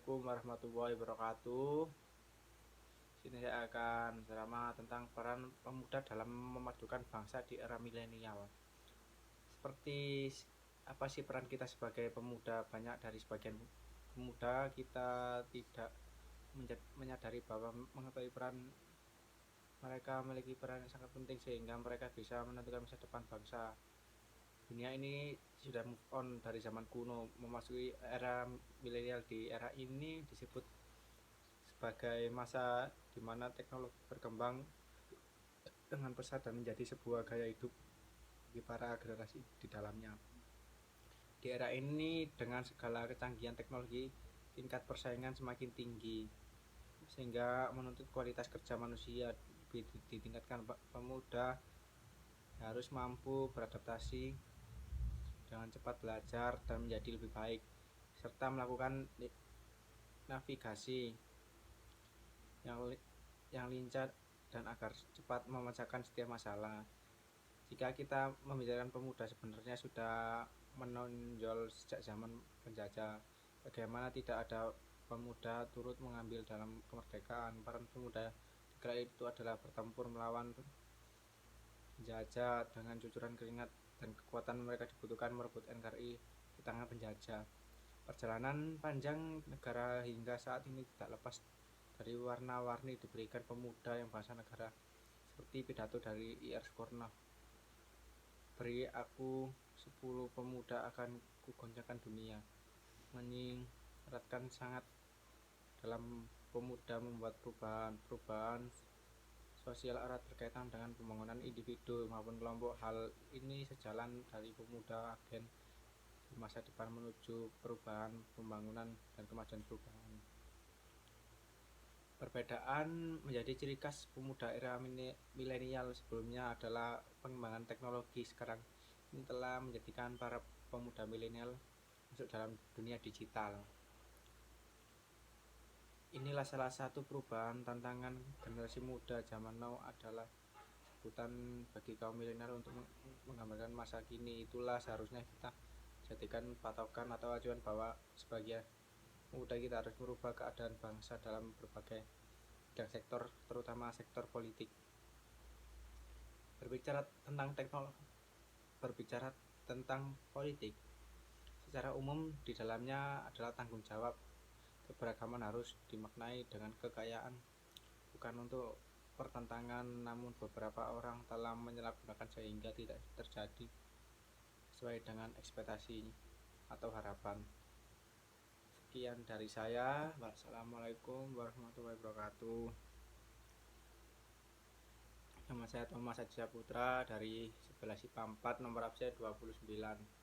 Assalamualaikum warahmatullahi wabarakatuh. Sini saya akan ceramah tentang peran pemuda dalam memajukan bangsa di era milenial. Seperti apa sih peran kita sebagai pemuda? Banyak dari sebagian pemuda kita tidak menyadari bahwa mengetahui peran mereka memiliki peran yang sangat penting sehingga mereka bisa menentukan masa depan bangsa. Dunia ini sudah move on dari zaman kuno memasuki era milenial. Di era ini disebut sebagai masa di mana teknologi berkembang dengan pesat dan menjadi sebuah gaya hidup bagi para generasi di dalamnya. Di era ini dengan segala kecanggihan teknologi, tingkat persaingan semakin tinggi sehingga menuntut kualitas kerja manusia ditingkatkan. Pemuda harus mampu beradaptasi dengan cepat, belajar dan menjadi lebih baik, serta melakukan navigasi yang lincah dan agar cepat memecahkan setiap masalah. Jika kita membicarakan pemuda, sebenarnya sudah menonjol sejak zaman penjajah. Bagaimana tidak ada pemuda turut mengambil dalam kemerdekaan. Peran pemuda kala itu adalah bertempur melawan penjajah dengan cucuran keringat dan kekuatan mereka dibutuhkan merebut NKRI di tangan penjajah. Perjalanan panjang negara hingga saat ini tidak lepas dari warna-warni diberikan pemuda yang bangsa negara, seperti pidato dari I.R. Soekarno. Beri aku 10 pemuda akan kugoncangkan dunia. Menyiratkan sangat dalam pemuda membuat perubahan sosial erat berkaitan dengan pembangunan individu maupun kelompok. Hal ini sejalan dari pemuda agen di masa depan menuju perubahan, pembangunan, dan kemajuan perubahan. Perbedaan menjadi ciri khas pemuda era milenial. Sebelumnya adalah pengembangan teknologi. Sekarang ini telah menjadikan para pemuda milenial masuk dalam dunia digital. Inilah salah satu perubahan tantangan generasi muda zaman now adalah sebutan bagi kaum milenial untuk menggambarkan masa kini. Itulah seharusnya kita jadikan patokan atau acuan bahwa sebagai pemuda kita harus merubah keadaan bangsa dalam berbagai bidang sektor, terutama sektor politik. Berbicara tentang politik, secara umum di dalamnya adalah tanggung jawab. Keberagaman harus dimaknai dengan kekayaan, bukan untuk pertentangan, namun beberapa orang telah menyalahgunakan sehingga tidak terjadi sesuai dengan ekspektasi atau harapan. Sekian dari saya. Wassalamualaikum warahmatullahi wabarakatuh. Nama saya Thomas Aditya Putra dari 11 IPA 4, nomor absen 29.